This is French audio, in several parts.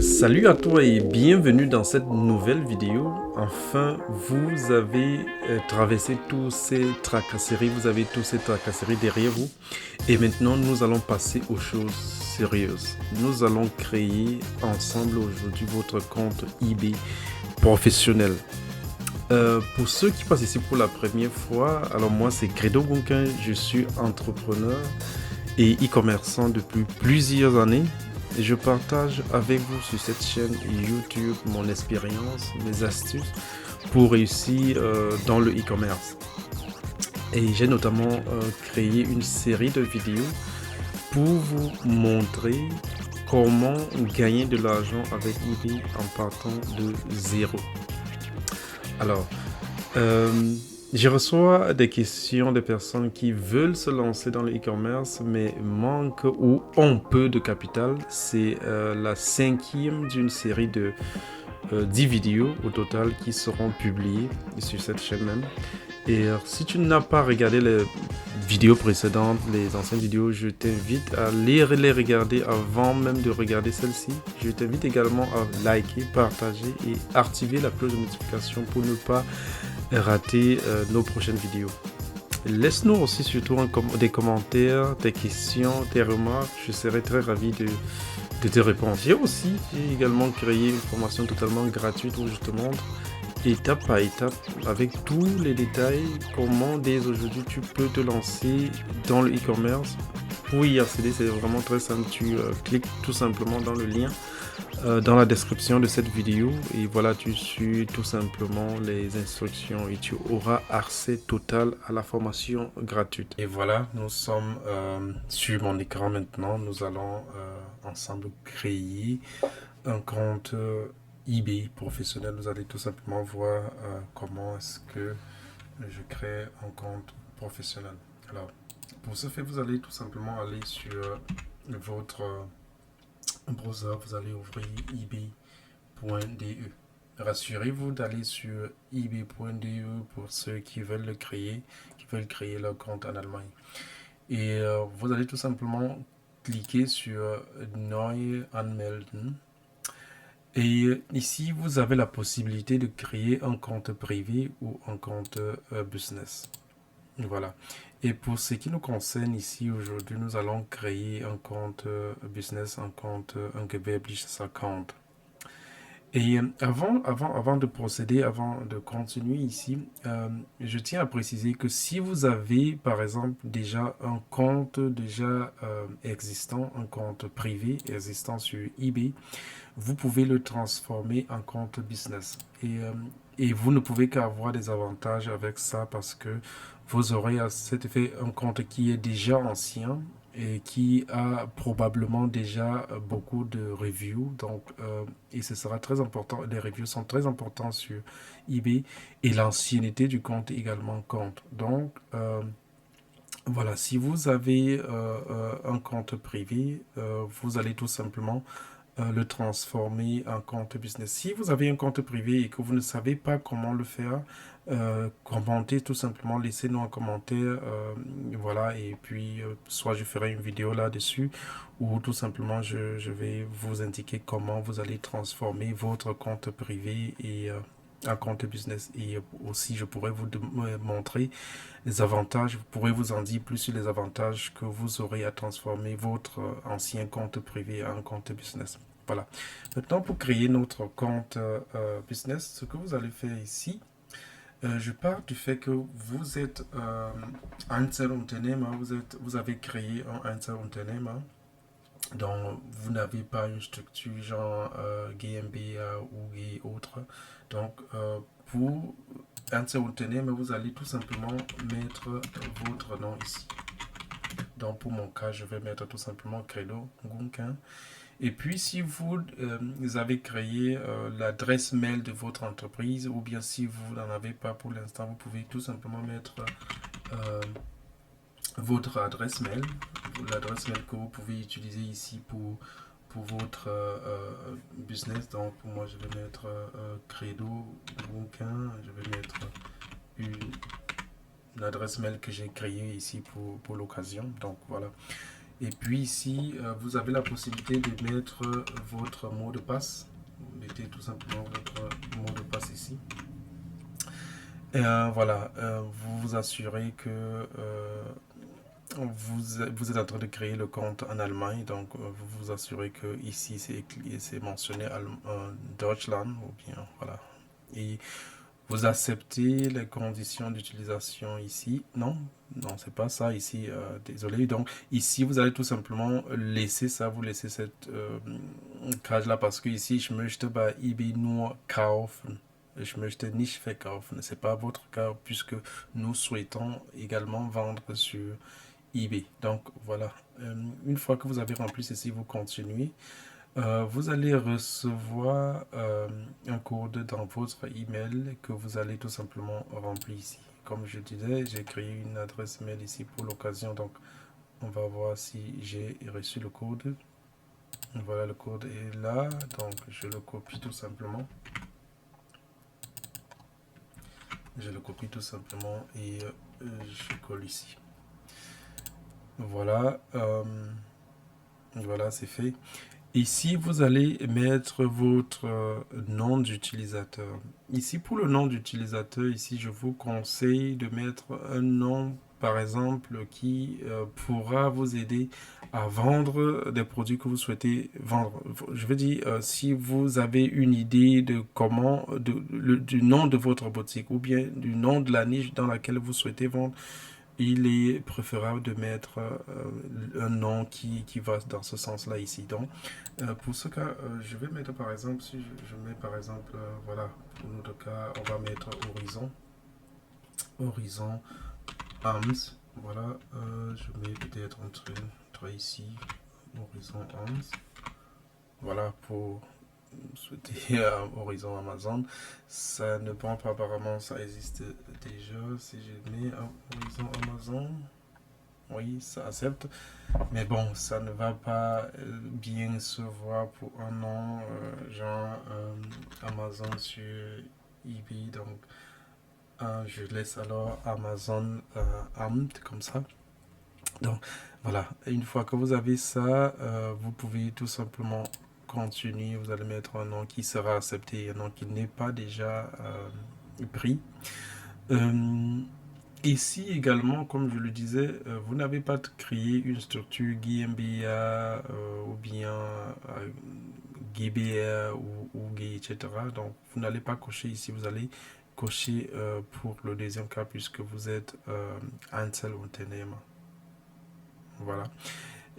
Salut à toi et bienvenue dans cette nouvelle vidéo. Enfin, vous avez traversé tous ces tracasseries, vous avez tous ces tracasseries derrière vous. Et maintenant, nous allons passer aux choses sérieuses. Nous allons créer ensemble aujourd'hui votre compte eBay professionnel. Pour ceux qui passent ici pour la première fois, alors moi c'est Credo Gunkin, je suis entrepreneur et e-commerçant depuis plusieurs années. Et je partage avec vous sur cette chaîne YouTube mon expérience, mes astuces pour réussir dans le e-commerce. Et j'ai notamment créé une série de vidéos pour vous montrer comment gagner de l'argent avec eBay en partant de zéro. Alors, je reçois des questions de personnes qui veulent se lancer dans le e-commerce mais manquent ou ont peu de capital. C'est la cinquième d'une série de 10 vidéos au total qui seront publiées sur cette chaîne même. Et si tu n'as pas regardé les vidéos précédentes, les anciennes vidéos, je t'invite à les regarder avant même de regarder celle-ci. Je t'invite également à liker, partager et activer la cloche de notification pour ne pas rater nos prochaines vidéos. Laisse-nous aussi surtout des commentaires, tes questions, tes remarques. Je serai très ravi de te répondre. J'ai également créé une formation totalement gratuite où je te montre étape par étape avec tous les détails comment dès aujourd'hui tu peux te lancer dans le e-commerce. Pour y accéder, c'est vraiment très simple. Tu cliques tout simplement dans le lien dans la description de cette vidéo et voilà, tu suis tout simplement les instructions et tu auras accès total à la formation gratuite. Et voilà, nous sommes sur mon écran maintenant. Nous allons ensemble créer un compte eBay professionnel. Vous allez tout simplement voir comment est-ce que je crée un compte professionnel. Alors, pour ce fait, vous allez tout simplement aller sur votre browser, vous allez ouvrir ebay.de. Rassurez-vous d'aller sur ebay.de pour ceux qui veulent le créer, qui veulent créer leur compte en Allemagne. Et vous allez tout simplement cliquer sur Neu anmelden. Et ici, vous avez la possibilité de créer un compte privé ou un compte business. Voilà. Et pour ce qui nous concerne ici aujourd'hui, nous allons créer un compte business, un gewerbliches Account. Et avant de procéder, avant de continuer ici, je tiens à préciser que si vous avez par exemple déjà un compte existant, un compte privé existant sur eBay, vous pouvez le transformer en compte business. Et vous ne pouvez qu'avoir des avantages avec ça parce que vous aurez à cet effet un compte qui est déjà ancien et qui a probablement déjà beaucoup de reviews. Donc, et ce sera très important. Les reviews sont très importants sur eBay et l'ancienneté du compte également compte. Donc, voilà, si vous avez un compte privé, vous allez tout simplement le transformer en compte business. Si vous avez un compte privé et que vous ne savez pas comment le faire, commentez tout simplement, laissez-nous un commentaire, voilà, et puis soit je ferai une vidéo là-dessus, ou tout simplement je vais vous indiquer comment vous allez transformer votre compte privé et un compte business. Et aussi je pourrais vous montrer les avantages, vous pourrez vous en dire plus sur les avantages que vous aurez à transformer votre ancien compte privé en compte business. Voilà. Maintenant, pour créer notre compte business, ce que vous allez faire ici, je pars du fait que vous êtes Einzelunternehmer, vous avez créé un Einzelunternehmer, donc vous n'avez pas une structure genre GmbH ou autre. Donc, pour Einzelunternehmer, vous allez tout simplement mettre votre nom ici. Donc, pour mon cas, je vais mettre tout simplement Credo Gunkin. Et puis, si vous avez créé l'adresse mail de votre entreprise, ou bien si vous n'en avez pas pour l'instant, vous pouvez tout simplement mettre votre adresse mail, l'adresse mail que vous pouvez utiliser ici pour votre business. Donc, pour moi, je vais mettre Credo Gunkin, je vais mettre une adresse mail que j'ai créée ici pour l'occasion. Donc, voilà. Et puis ici, vous avez la possibilité de mettre votre mot de passe. Vous mettez tout simplement votre mot de passe ici. Et voilà, vous vous assurez que vous êtes en train de créer le compte en Allemagne, donc vous vous assurez que ici c'est mentionné Deutschland, ou bien voilà. Et vous acceptez les conditions d'utilisation ici. Non, non, c'est pas ça ici. Désolé. Donc ici, vous allez tout simplement laisser ça, vous laissez cette case là parce que ici, je möchte bei eBay nur kaufen. Je möchte nicht verkaufen. C'est pas votre cas puisque nous souhaitons également vendre sur eBay. Donc voilà. Une fois que vous avez rempli ceci, vous continuez. Vous allez recevoir un code dans votre email que vous allez tout simplement remplir ici. Comme je disais, j'ai créé une adresse mail ici pour l'occasion, donc on va voir si j'ai reçu le code. Voilà, le code est là, donc je le copie tout simplement. Je le copie tout simplement et je colle ici. Voilà, voilà, c'est fait. Ici, vous allez mettre votre nom d'utilisateur. Ici, pour le nom d'utilisateur, ici, je vous conseille de mettre un nom, par exemple, qui pourra vous aider à vendre des produits que vous souhaitez vendre. Je veux dire, si vous avez une idée de comment, du nom de votre boutique ou bien du nom de la niche dans laquelle vous souhaitez vendre, il est préférable de mettre un nom qui va dans ce sens-là ici. Donc, pour ce cas, je vais mettre par exemple, si je mets par exemple, voilà, pour notre cas, on va mettre Horizon. Horizon Arms. Voilà, je mets peut-être entre ici, Horizon Arms. Voilà, pour souhaiter Horizon Amazon. Ça ne prend pas apparemment, ça existe déjà. Si je mets Horizon Amazon, oui, ça accepte. Mais bon, ça ne va pas bien se voir pour un nom, genre Amazon sur eBay. Donc, je laisse alors Amazon Amt comme ça. Donc, voilà. Une fois que vous avez ça, vous pouvez tout simplement continuer. Vous allez mettre un nom qui sera accepté, un nom qui n'est pas déjà pris. Ici également, comme je le disais, vous n'avez pas créé une structure GmbH ou bien GbR ou GI, etc. Donc, vous n'allez pas cocher ici, vous allez cocher pour le deuxième cas puisque vous êtes Einzelunternehmer. Voilà.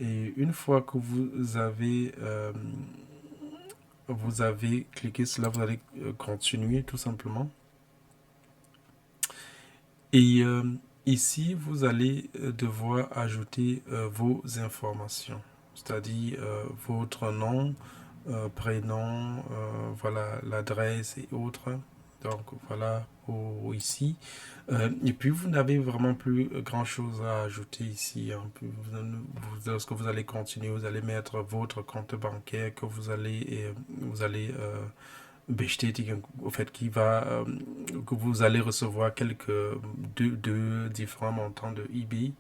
Et une fois que vous avez cliqué sur là, vous allez continuer tout simplement. Et ici, vous allez devoir ajouter vos informations, c'est-à-dire votre nom, prénom, voilà, l'adresse et autres. Donc voilà ici. Et puis vous n'avez vraiment plus grand chose à ajouter ici. Hein. Lorsque vous allez continuer, vous allez mettre votre compte bancaire que vous allez bestätigen, au fait, que vous allez recevoir deux différents montants de eBay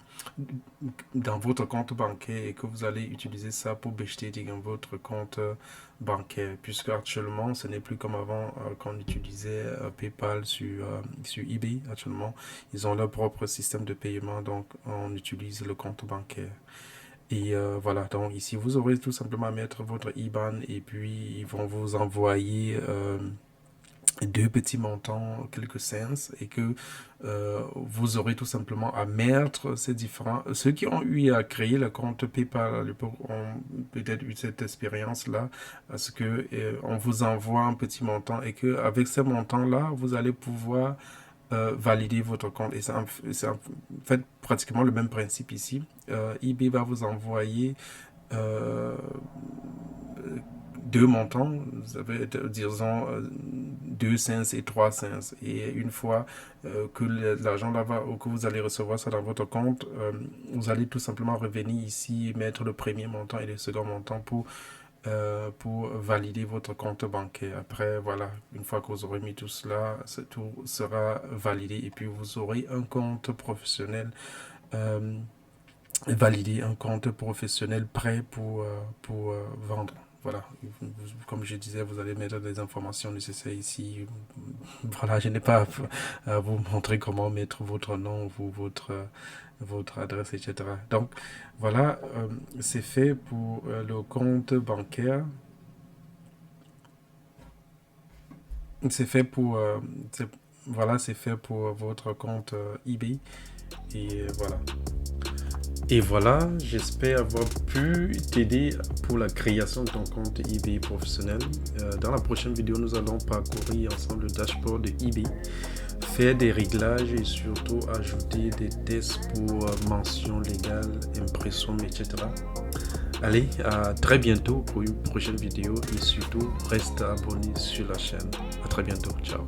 dans votre compte bancaire et que vous allez utiliser ça pour bestätigen votre compte bancaire, puisque actuellement ce n'est plus comme avant qu'on utilisait PayPal sur eBay. Actuellement, ils ont leur propre système de paiement, donc on utilise le compte bancaire. Et voilà, donc ici, vous aurez tout simplement à mettre votre IBAN et puis ils vont vous envoyer deux petits montants, quelques cents, et que vous aurez tout simplement à mettre ces différents... Ceux qui ont eu à créer le compte PayPal à l'époque ont peut-être eu cette expérience-là, parce que on vous envoie un petit montant et que avec ce montant-là, vous allez pouvoir valider votre compte. Et c'est en fait pratiquement le même principe ici. eBay va vous envoyer deux montants, vous avez, disons, 2 cents et 3 cents. Et une fois que l'argent là-bas, ou que vous allez recevoir ça dans votre compte, vous allez tout simplement revenir ici, mettre le premier montant et le second montant pour valider votre compte bancaire. Après, voilà, une fois que vous aurez mis tout cela, tout sera validé et puis vous aurez un compte professionnel valider un compte professionnel prêt pour vendre. Voilà, comme je disais, vous allez mettre des informations nécessaires ici. Voilà, je n'ai pas à vous montrer comment mettre votre nom, votre adresse, etc. Donc, voilà, c'est fait pour le compte bancaire. C'est fait pour, voilà, c'est fait pour votre compte eBay. Et voilà. Et voilà, j'espère avoir pu t'aider pour la création de ton compte eBay professionnel. Dans la prochaine vidéo, nous allons parcourir ensemble le dashboard de eBay, faire des réglages et surtout ajouter des tests pour mention légale, impression, etc. Allez, à très bientôt pour une prochaine vidéo et surtout reste abonné sur la chaîne. À très bientôt, ciao.